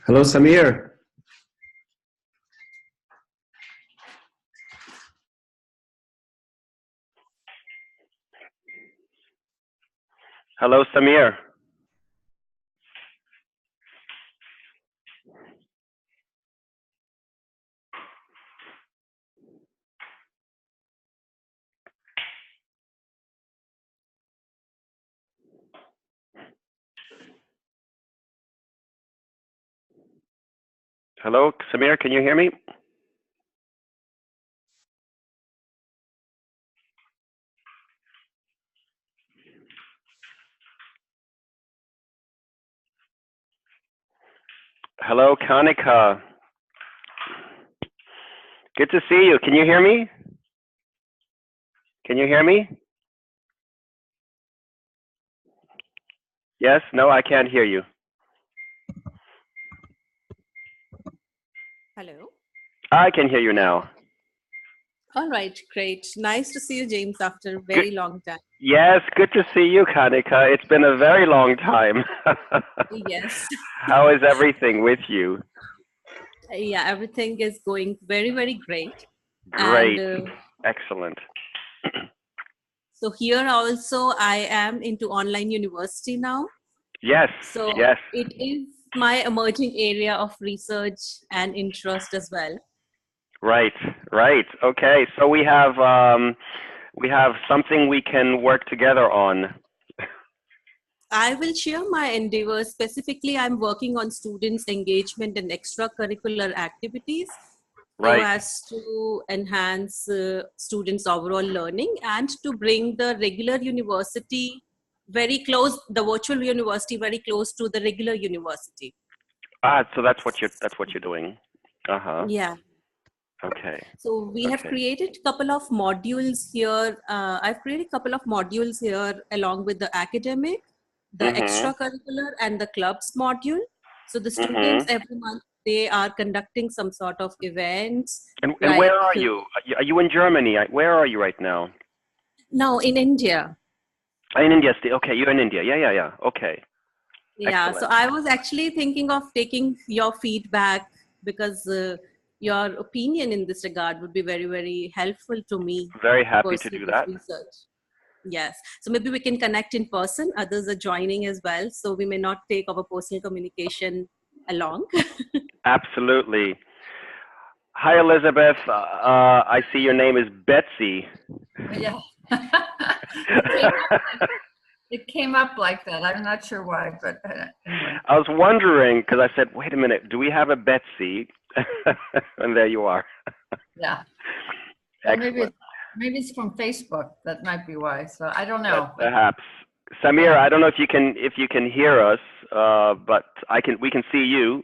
Hello, Samir. Hello, Samir. Hello, Samir, can you hear me? Hello, Kanika. Good to see you. Can you hear me? Can you hear me? Yes? No, I can't hear you. Hello. I can hear you now. All right, great. Nice to see you, James, after a very long time. Yes, good to see you, Kanika. It's been a very long time. Yes. How is everything with you? Yeah, everything is going very, very great. Great. And Excellent. so here also I am into online university now. Yes. So yes. it is my emerging area of research and interest as well. Right. Right. Okay. So we have something we can work together on. I will share my endeavors. Specifically, I'm working on students' engagement and extracurricular activities so Right. as to enhance students' overall learning and to bring the regular university very close, the virtual university very close to the regular university. So that's what you're doing. Uh-huh. Yeah. Okay. So we have created a couple of modules here. I've created a couple of modules here along with the academic, the extracurricular and the clubs module. So the students every month, they are conducting some sort of events. And where are you? Are you in Germany? Where are you right now? No, in India. In India. Okay, you're in India. Yeah. Okay. Yeah, Excellent. so I was actually thinking of taking your feedback because your opinion in this regard would be very, very helpful to me. Very happy to do that. Research. Yes. So maybe we can connect in person. Others are joining as well. So we may not take our personal communication along. Absolutely. Hi, Elizabeth. I see your name is Betsy. Yeah. It came up like that. I'm not sure why, but anyway. I was wondering because I said, wait a minute, do we have a Betsy? And there you are. Yeah. Well, maybe it's from Facebook. That might be why. So I don't know. Perhaps. Samir, I don't know if you can hear us, but we can see you.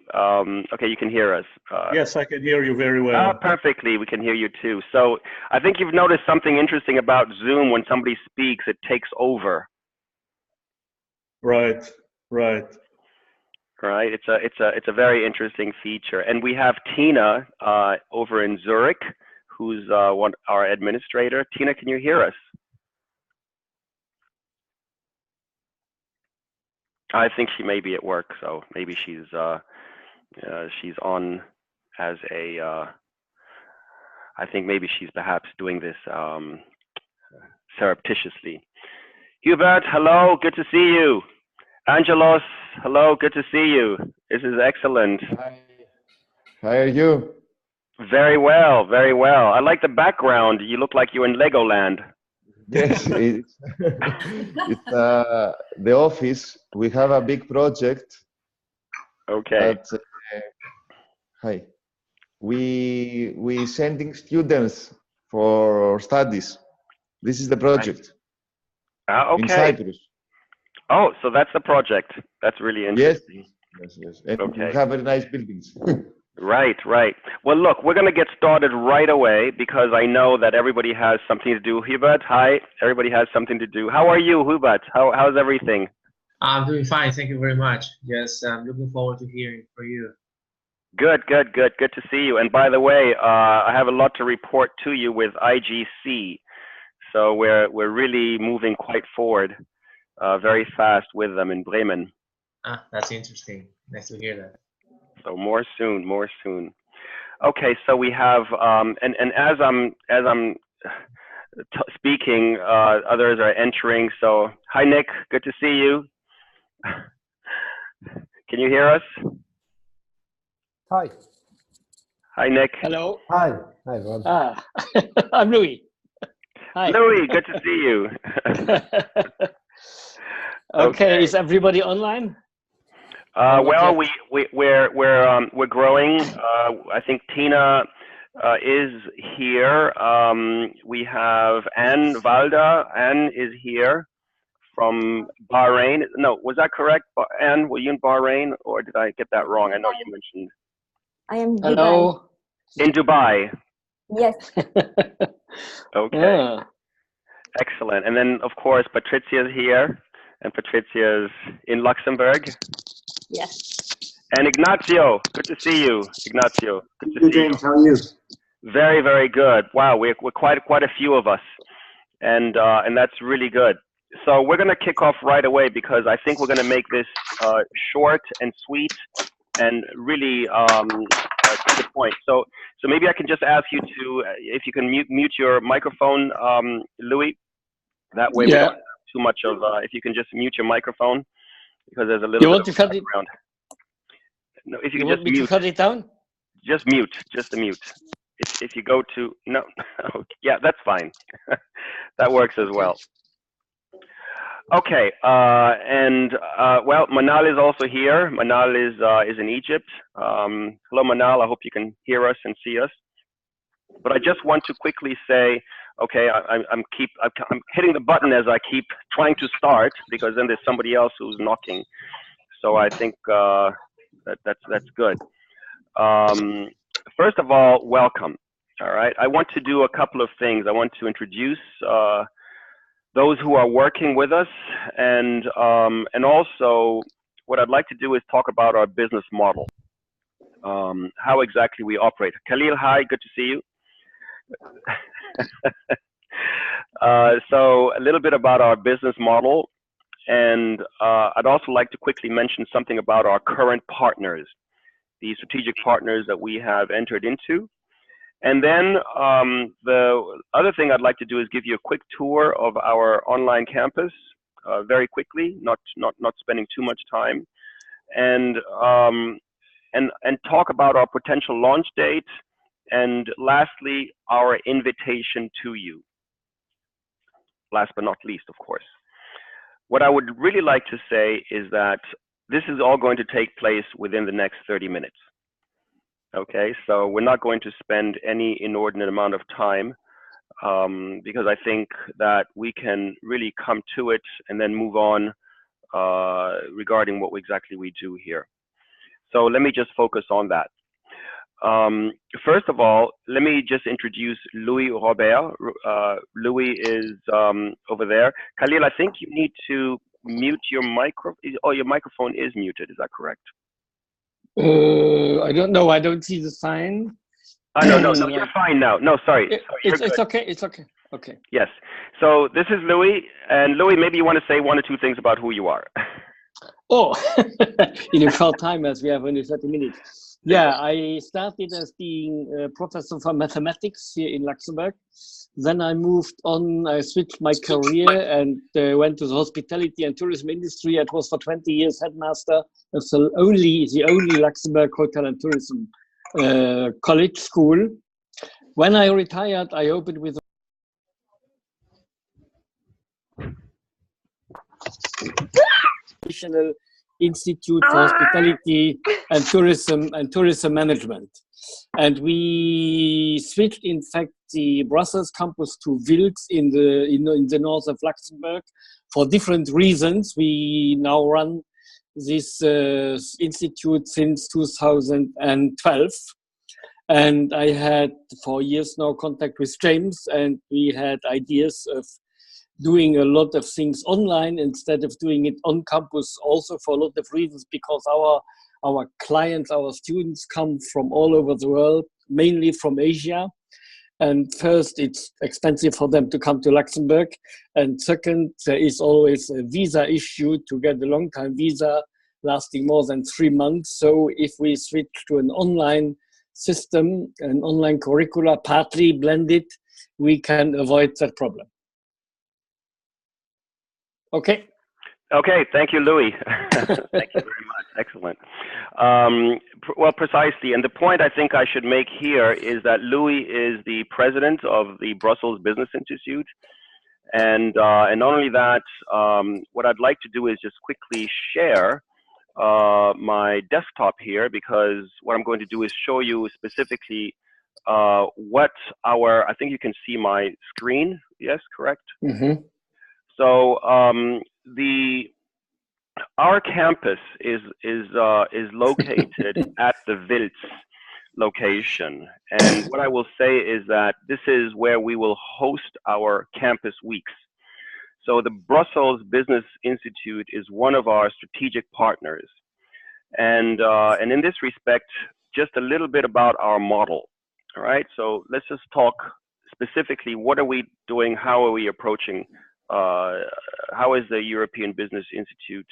Okay, you can hear us. Yes, I can hear you very well. Perfectly, we can hear you too. So I think you've noticed something interesting about Zoom. When somebody speaks, it takes over. Right. It's a very interesting feature, and we have Tina over in Zurich, who's our administrator. Tina, can you hear us? I think she may be at work, so maybe she's on as a. I think maybe she's perhaps doing this surreptitiously. Hubert, hello, good to see you. Angelos, hello, good to see you. This is excellent. Hi. How are you? Very well, very well. I like the background. You look like you're in Legoland. Yes, it's the office. We have a big project. Okay. That, hi. We sending students for studies. This is the project. Okay. In Cyprus. Oh, so that's the project. That's really interesting. Yes. And we have very nice buildings. Right. Well, look, we're going to get started right away because I know that everybody has something to do. Hubert, hi. Everybody has something to do. How are you, Hubert? How's everything? I'm doing fine. Thank you very much. Yes, I'm looking forward to hearing from you. Good, good, good. Good to see you. And by the way, I have a lot to report to you with IGC. So we're really moving quite forward, very fast with them in Bremen. Ah, that's interesting. Nice to hear that. So more soon, more soon. Okay, so we have and as I'm speaking, others are entering. So hi Nick, good to see you. Can you hear us? Hi. Hi Nick. Hello. Hi. Hi, Rob. Ah, I'm Louis. Hi. Louis, good to see you. Okay, is everybody online? Well, we're growing. I think Tina is here. We have Anne Valda. Anne is here from Bahrain. No, was that correct? Anne, were you in Bahrain or did I get that wrong? I know you mentioned. I am Dubai. Hello. In Dubai. Yes. Okay. Ah. Excellent. And then, of course, Patricia's here. And Patricia's in Luxembourg. Yes. And Ignacio, good to see you. Ignacio, good to see you. James, how are you? Very, very good. Wow, we're quite a few of us, and that's really good. So we're going to kick off right away because I think we're going to make this short and sweet and really to the point. So maybe I can just ask you to, if you can mute your microphone, Louis. That way we don't have too much of. If you can just mute your microphone because there's a little. You want to cut it? No, if you You can want just me mute. to cut it down? Just mute, just a mute. If you go to, no, yeah, that's fine. That works as well. Okay, well, Manal is also here. Manal is in Egypt. Hello, Manal, I hope you can hear us and see us. But I just want to quickly say, okay, I'm hitting the button as I keep trying to start because then there's somebody else who's knocking. So I think that's good. First of all, welcome. All right, I want to do a couple of things. I want to introduce those who are working with us, and also what I'd like to do is talk about our business model, how exactly we operate. Khalil, hi, good to see you. So a little bit about our business model, and I'd also like to quickly mention something about our current partners, the strategic partners that we have entered into. And then the other thing I'd like to do is give you a quick tour of our online campus, very quickly, not spending too much time, and talk about our potential launch date, and lastly, our invitation to you. Last but not least, of course. What I would really like to say is that this is all going to take place within the next 30 minutes. Okay, so we're not going to spend any inordinate amount of time because I think that we can really come to it and then move on regarding what exactly we do here. So let me just focus on that. First of all, let me just introduce Louis Robert. Louis is over there. Khalil, I think you need to mute your microphone. Oh, your microphone is muted. Is that correct? I don't know. I don't see the sign. No, you're fine now. No, sorry. It's okay. It's okay. Okay. Yes. So this is Louis, and Louis, maybe you want to say one or two things about who you are. Oh, in a short time, as we have only 30 minutes. Yeah, I started as being a professor for mathematics here in Luxembourg. Then I moved on, I switched my career and went to the hospitality and tourism industry. I was for 20 years headmaster of the only Luxembourg Hotel and Tourism college school. When I retired, I opened with National Institute for Hospitality and Tourism Management. And we switched, in fact, the Brussels campus to Wiltz in the north of Luxembourg for different reasons. We now run this institute since 2012. And I had for years now contact with James, and we had ideas of doing a lot of things online instead of doing it on campus, also for a lot of reasons, because Our clients, our students come from all over the world, mainly from Asia. And first, it's expensive for them to come to Luxembourg. And second, there is always a visa issue to get a long-time visa lasting more than 3 months. So if we switch to an online system, an online curricula, partly blended, we can avoid that problem. Okay. Okay, thank you, Louis. Thank you very much. Excellent. Well, precisely. And the point I think I should make here is that Louis is the president of the Brussels Business Institute. And not only that, what I'd like to do is just quickly share my desktop here, because what I'm going to do is show you specifically what our, I think you can see my screen. Yes, correct? Mm-hmm. So our campus is located at the Wiltz location, and what I will say is that this is where we will host our campus weeks. So the Brussels Business Institute is one of our strategic partners, and in this respect, just a little bit about our model. All right, so let's just talk specifically. What are we doing? How are we approaching? How is the European Business Institute,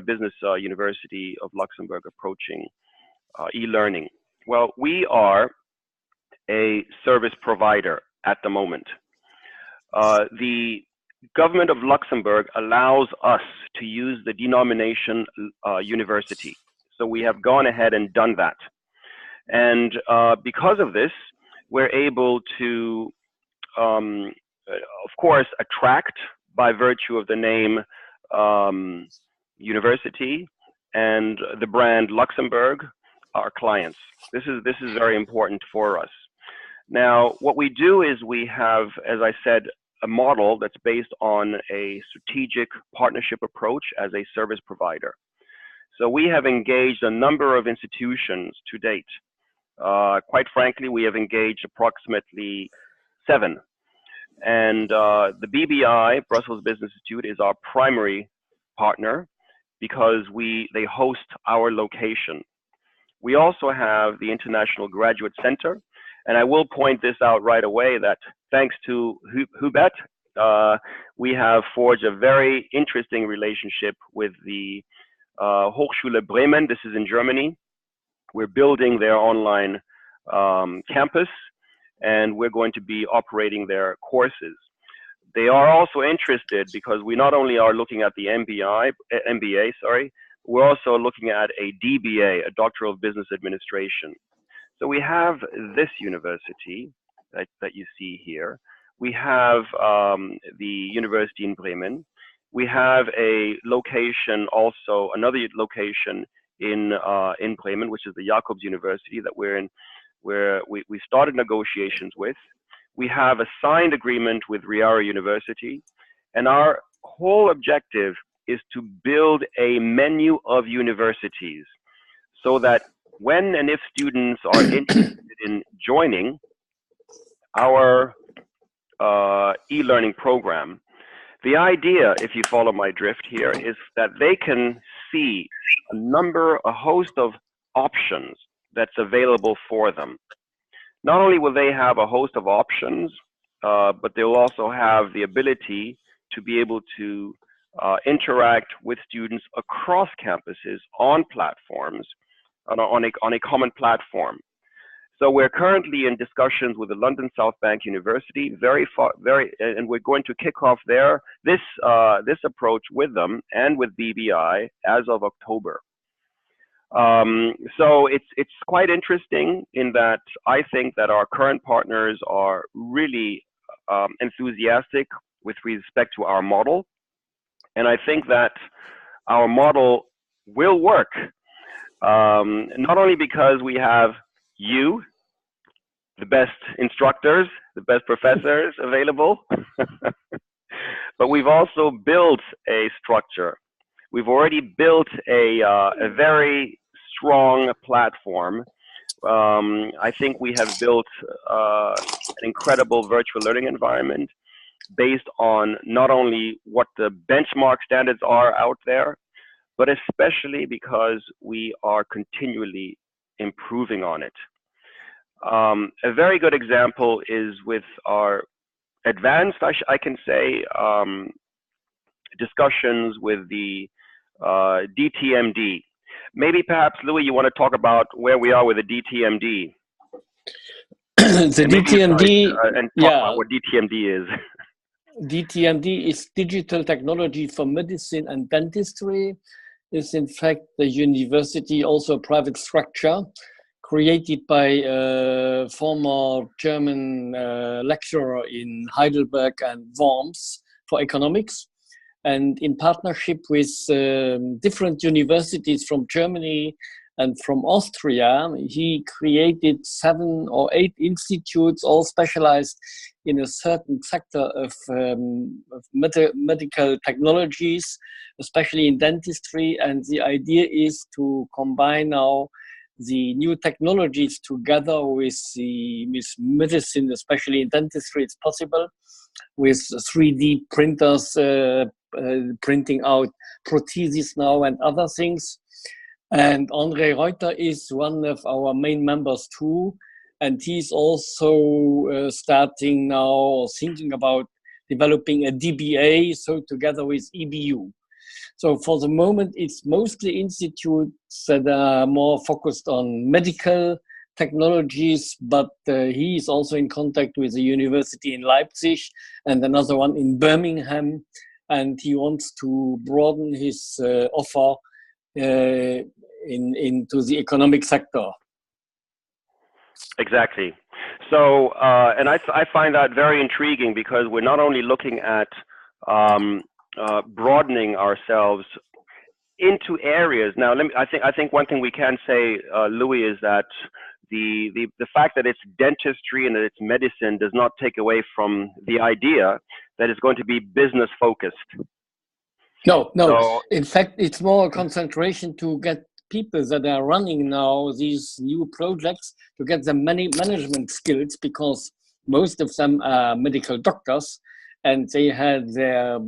Business University of Luxembourg approaching e-learning? Well, we are a service provider at the moment. The government of Luxembourg allows us to use the denomination university. So we have gone ahead and done that. And because of this, we're able to of course, attract by virtue of the name university and the brand Luxembourg, our clients. This is very important for us. Now, what we do is we have, as I said, a model that's based on a strategic partnership approach as a service provider. So we have engaged a number of institutions to date. Quite frankly, we have engaged approximately 7. And the BBI, Brussels Business Institute, is our primary partner because they host our location. We also have the International Graduate Center, and I will point this out right away that thanks to Hubert, we have forged a very interesting relationship with the Hochschule Bremen. This is in Germany. We're building their online campus, and we're going to be operating their courses. They are also interested because we not only are looking at the MBA, we're also looking at a DBA, a Doctor of Business Administration. So we have this university that you see here. We have the university in Bremen. We have a location also, another location in Bremen, which is the Jacobs University that we're in, where we started negotiations with. We have a signed agreement with Riara University, and our whole objective is to build a menu of universities so that when and if students are interested in joining our e-learning program, the idea, if you follow my drift here, is that they can see a host of options that's available for them. Not only will they have a host of options, but they'll also have the ability to be able to interact with students across campuses on platforms, on a common platform. So we're currently in discussions with the London South Bank University, and we're going to kick off this approach with them and with BBI as of October. So it's quite interesting in that I think that our current partners are really enthusiastic with respect to our model, and I think that our model will work. Not only because we have you, the best instructors, the best professors available, but we've also built a structure. We've already built a very strong platform. I think we have built an incredible virtual learning environment based on not only what the benchmark standards are out there, but especially because we are continually improving on it. A very good example is with our advanced, I can say, discussions with the DTMD. Maybe perhaps, Louis, you want to talk about where we are with the DTMD. The DTMD, and talk about what DTMD is. DTMD is Digital Technology for Medicine and Dentistry. It's in fact the university, also a private structure, created by a former German lecturer in Heidelberg and Worms for economics. And in partnership with different universities from Germany and from Austria, he created 7 or 8 institutes, all specialized in a certain sector of medical technologies, especially in dentistry. And the idea is to combine now the new technologies together with medicine, especially in dentistry, it's possible, with 3D printers printing out prostheses now and other things. And André Reuter is one of our main members too. And he's also starting now, or thinking about developing a DBA, so together with EBU. So for the moment, it's mostly institutes that are more focused on medical technologies, but he is also in contact with a university in Leipzig and another one in Birmingham. And he wants to broaden his offer into the economic sector. Exactly. So, and I find that very intriguing, because we're not only looking at broadening ourselves into areas. Now, I think one thing we can say, Louis, is that the fact that it's dentistry and that it's medicine does not take away from the idea that it's going to be business focused. No. So, in fact, it's more a concentration to get people that are running now these new projects, to get them many management skills, because most of them are medical doctors and they had their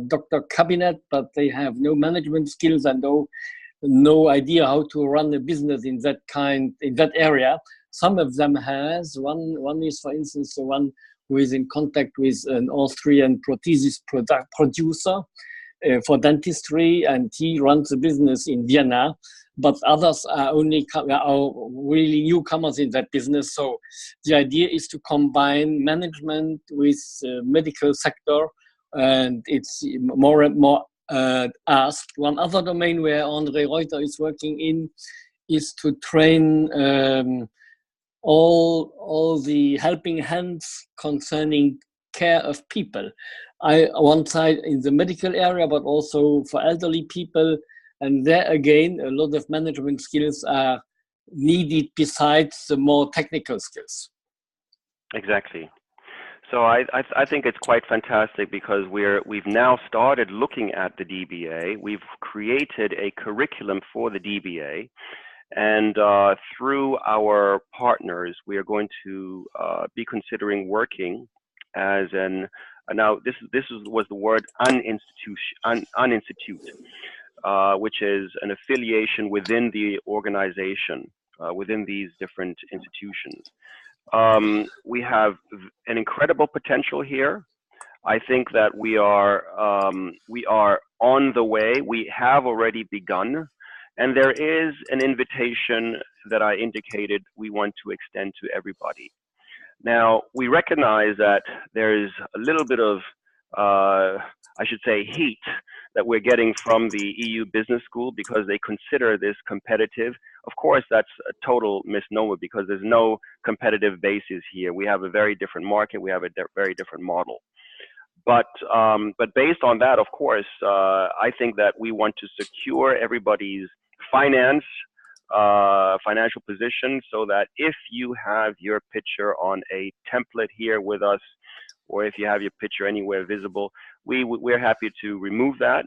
doctor cabinet, but they have no management skills and no idea how to run a business in that area. Some of them has. One is, for instance, the one who is in contact with an Austrian prosthesis producer for dentistry, and he runs a business in Vienna. But others are really newcomers in that business. So the idea is to combine management with medical sector, and it's more and more asked. One other domain where André Reuter is working in is to train all the helping hands concerning care of people. One side in the medical area, but also for elderly people. And there again, a lot of management skills are needed besides the more technical skills. Exactly. So I think it's quite fantastic, because we've now started looking at the DBA. We've created a curriculum for the DBA, and through our partners, we are going to be considering working as now this was the word uninstitute. Which is an affiliation within the organization, within these different institutions. We have an incredible potential here. I think that we are on the way. We have already begun, and there is an invitation that I indicated we want to extend to everybody. Now, we recognize that there is a little bit of, I should say, heat that we're getting from the EU Business School, because they consider this competitive. Of course, that's a total misnomer, because there's no competitive basis here. We have a very different market. We have a very different model. But based on that, of course, I think that we want to secure everybody's financial position, so that if you have your picture on a template here with us, or if you have your picture anywhere visible, we're happy to remove that,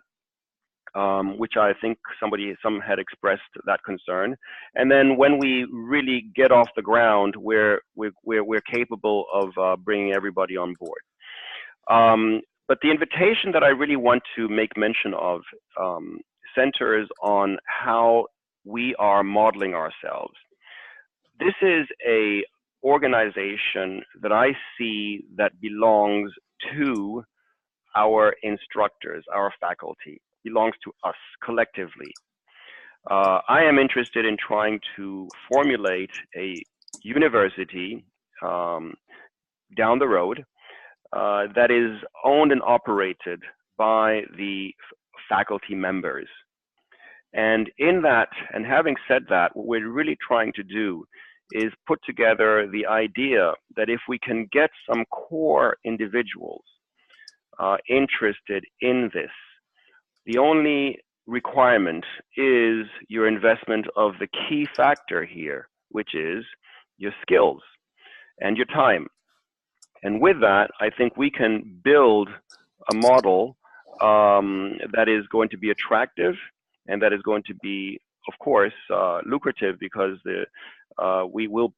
which I think some had expressed that concern. And then when we really get off the ground, we're capable of bringing everybody on board. But the invitation that I really want to make mention of, centers on how we are modeling ourselves. This is a organization that I see that belongs to our instructors, our faculty, belongs to us collectively. I am interested in trying to formulate a university down the road that is owned and operated by the faculty members. And in that, and having said that, what we're really trying to do is put together the idea that if we can get some core individuals interested in this, the only requirement is your investment of the key factor here, which is your skills and your time. And with that, I think we can build a model that is going to be attractive and that is going to be, of course, lucrative, because we're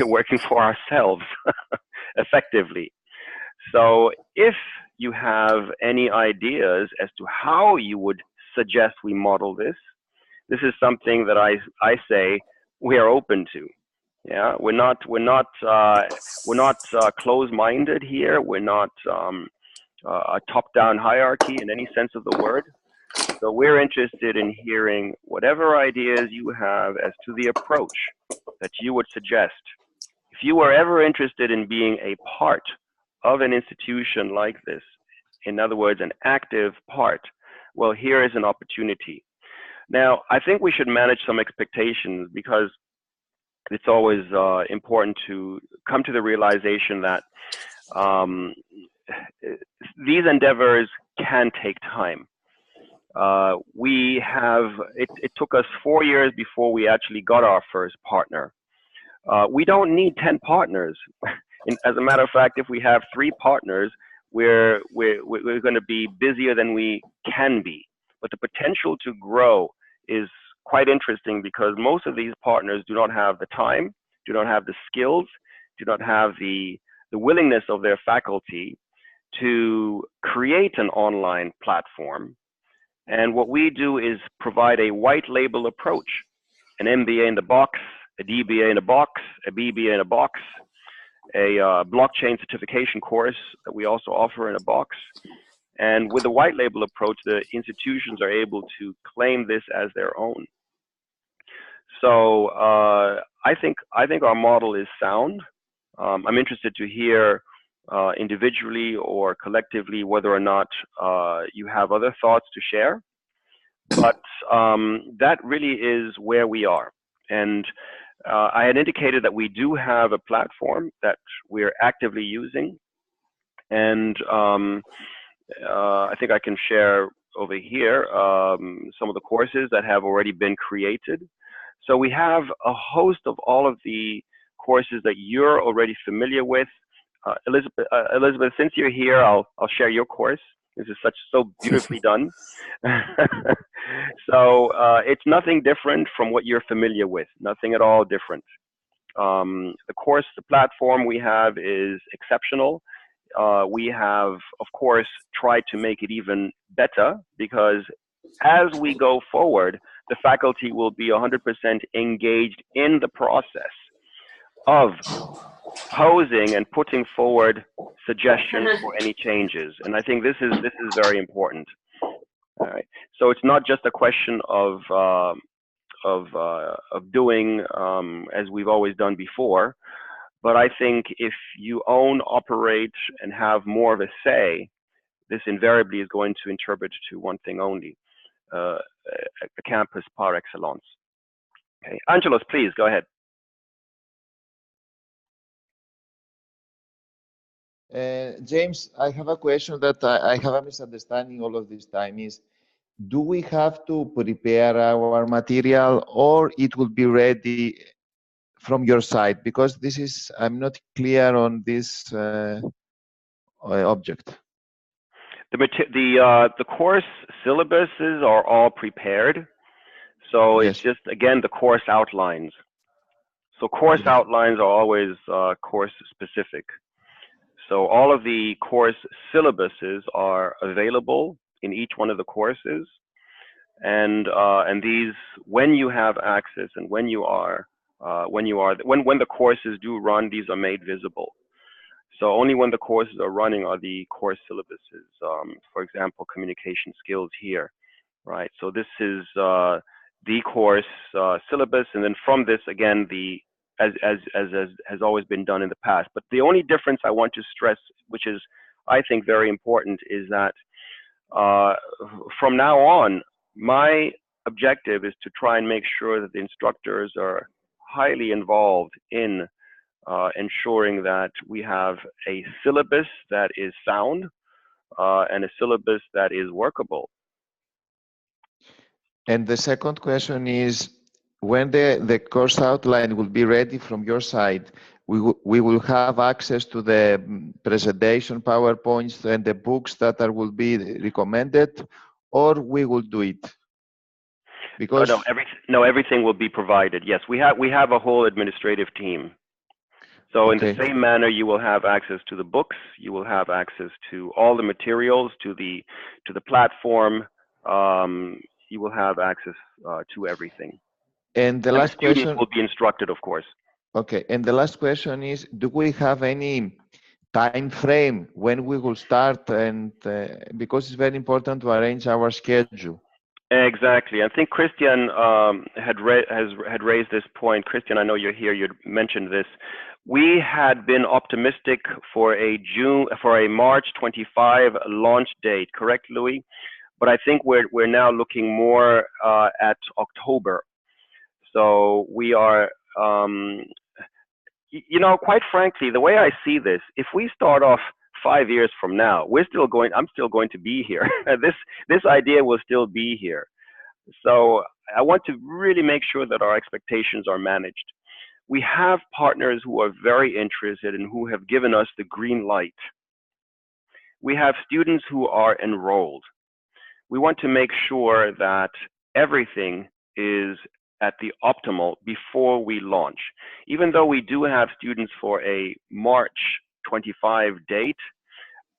working for ourselves effectively. So if you have any ideas as to how you would suggest we model this, this is something that I say we are open to. Yeah, we're not closed-minded here. We're not a top-down hierarchy in any sense of the word. So we're interested in hearing whatever ideas you have as to the approach that you would suggest. If you were ever interested in being a part of an institution like this, in other words, an active part, well, here is an opportunity. Now, I think we should manage some expectations, because it's always important to come to the realization that these endeavors can take time. It took us 4 years before we actually got our first partner. We don't need 10 partners. As a matter of fact, if we have 3 partners, we're going to be busier than we can be. But the potential to grow is quite interesting, because most of these partners do not have the time, do not have the skills, do not have the willingness of their faculty to create an online platform. And what we do is provide a white label approach, an MBA in the box, a DBA in a box, a BBA in a box, a blockchain certification course that we also offer in a box. And with the white label approach, the institutions are able to claim this as their own. So I think our model is sound. I'm interested to hear individually or collectively whether or not you have other thoughts to share. But that really is where we are. And I had indicated that we do have a platform that we're actively using. And I think I can share over here some of the courses that have already been created. So we have a host of all of the courses that you're already familiar with. Elizabeth, since you're here, I'll share your course. This is so beautifully done. So it's nothing different from what you're familiar with, nothing at all different. The platform we have is exceptional. We have, of course, tried to make it even better, because as we go forward, the faculty will be 100% engaged in the process of posing and putting forward suggestions for any changes. And I think this is very important. All right. So it's not just a question of doing as we've always done before, but I think if you own, operate, and have more of a say, this invariably is going to interpret to one thing only: a campus par excellence. Okay, Angelos, please go ahead. James, I have a question that I have a misunderstanding all of this time is, do we have to prepare our material, or it will be ready from your side? Because this is, I'm not clear on this object. The course syllabuses are all prepared. So Yes. it's just, again, the course outlines. So course outlines are always course specific. So all of the course syllabuses are available in each one of the courses. and these, when you have access and when the courses do run, these are made visible. So only when the courses are running are the course syllabuses. For example, communication skills here, right? So this is the course syllabus, and then from this again, as has always been done in the past. But the only difference I want to stress, which is I think very important, is that from now on, my objective is to try and make sure that the instructors are highly involved in ensuring that we have a syllabus that is sound and a syllabus that is workable. And the second question is, when the course outline will be ready from your side, we will have access to the presentation, PowerPoints, and the books that will be recommended, or we will do it? Because no, everything will be provided. Yes, we have a whole administrative team. So in the same manner, you will have access to the books, you will have access to all the materials, to the platform. You will have access to everything. And the last question, students will be instructed, of course. Okay, and the last question is, do we have any time frame when we will start? And because it's very important to arrange our schedule. Exactly. I think Christian had raised this point. Christian, I know you're here. You mentioned this. We had been optimistic for a March 25 launch date, correct, Louis? But I think we're now looking more at October. So we are, you know, quite frankly, the way I see this, if we start off 5 years from now, I'm still going to be here. This idea will still be here. So I want to really make sure that our expectations are managed. We have partners who are very interested and who have given us the green light. We have students who are enrolled. We want to make sure that everything is at the optimal before we launch. Even though we do have students for a March 25 date,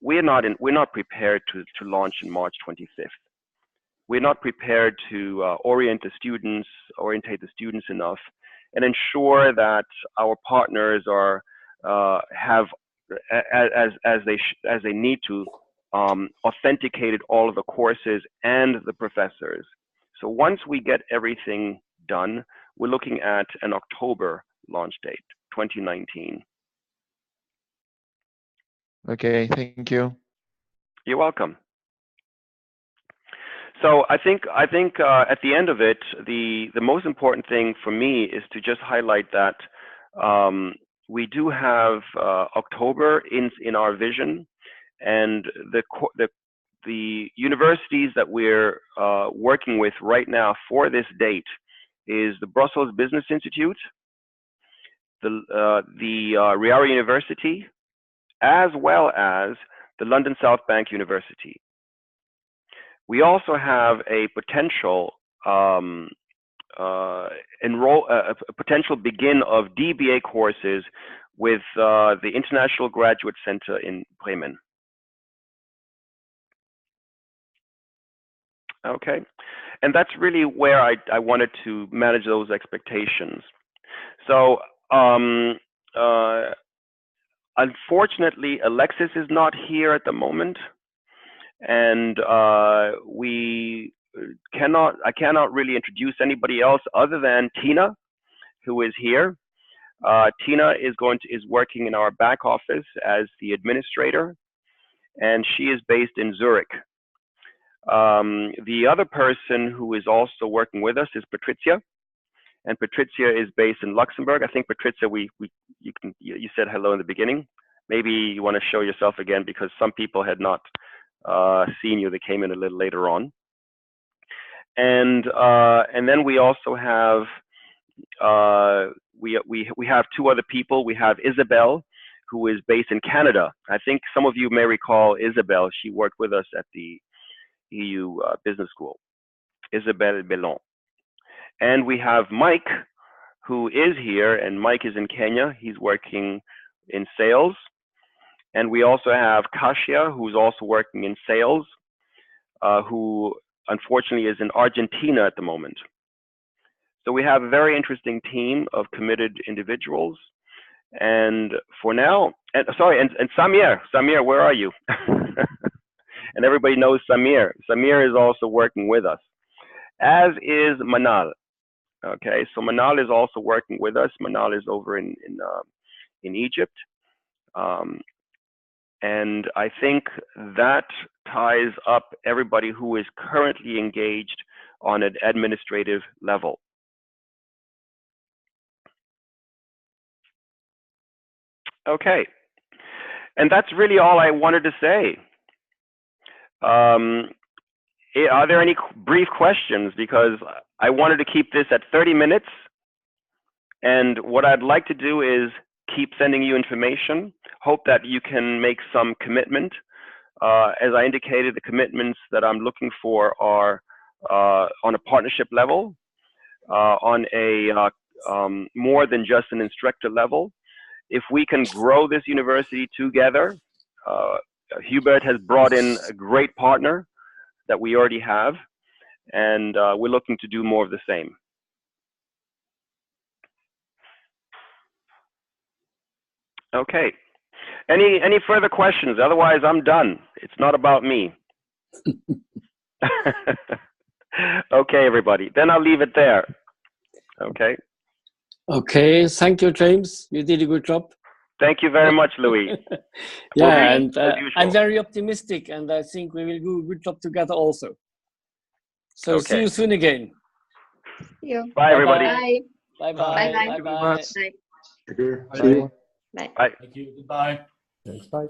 we're not prepared to launch in March 25th. We're not prepared to orientate the students enough and ensure that our partners are have as they need to authenticated all of the courses and the professors. So once we get everything done, we're looking at an October launch date, 2019. Okay, thank you. You're welcome. So I think at the end of it, the most important thing for me is to just highlight that we do have October in our vision, and the universities that we're working with right now for this date is the Brussels Business Institute, the Riara University, as well as the London South Bank University. We also have a potential potential begin of DBA courses with the International Graduate Center in Bremen. Okay, and that's really where I wanted to manage those expectations. So unfortunately, Alexis is not here at the moment, and I cannot really introduce anybody else other than Tina, who is here. Tina is working in our back office as the administrator, and she is based in Zurich. The other person who is also working with us is Patricia, and Patricia is based in Luxembourg. I think Patricia, you said hello in the beginning. Maybe you want to show yourself again, because some people had not seen you. They came in a little later on. And then we also have we have two other people. We have Isabel, who is based in Canada. I think some of you may recall Isabel. She worked with us at the EU Business School, Isabelle Bellon. And we have Mike, who is here, and Mike is in Kenya. He's working in sales. And we also have Kasia, who's also working in sales, who unfortunately is in Argentina at the moment. So we have a very interesting team of committed individuals. And for now, and Samir, where are you? And everybody knows Samir. Samir is also working with us, as is Manal. Okay, so Manal is also working with us. Manal is over in Egypt. And I think that ties up everybody who is currently engaged on an administrative level. Okay, and that's really all I wanted to say. Are there any brief questions? Because I wanted to keep this at 30 minutes. And what I'd like to do is keep sending you information. Hope that you can make some commitment. As I indicated, the commitments that I'm looking for are on a partnership level, on a more than just an instructor level. If we can grow this university together, Hubert has brought in a great partner that we already have, and we're looking to do more of the same. Okay. Any further questions? Otherwise, I'm done. It's not about me. Okay, everybody. Then I'll leave it there. Okay. Okay. Thank you, James. You did a good job. Thank you very much, Louis. Yeah, and I'm very optimistic, and I think we will do a good job together also. So Okay. see you soon again. See you. Bye, everybody. Bye. Bye-bye. Bye-bye. Bye-bye. Take care. See you. Bye. Bye. Thank you. Goodbye. Thanks, bye.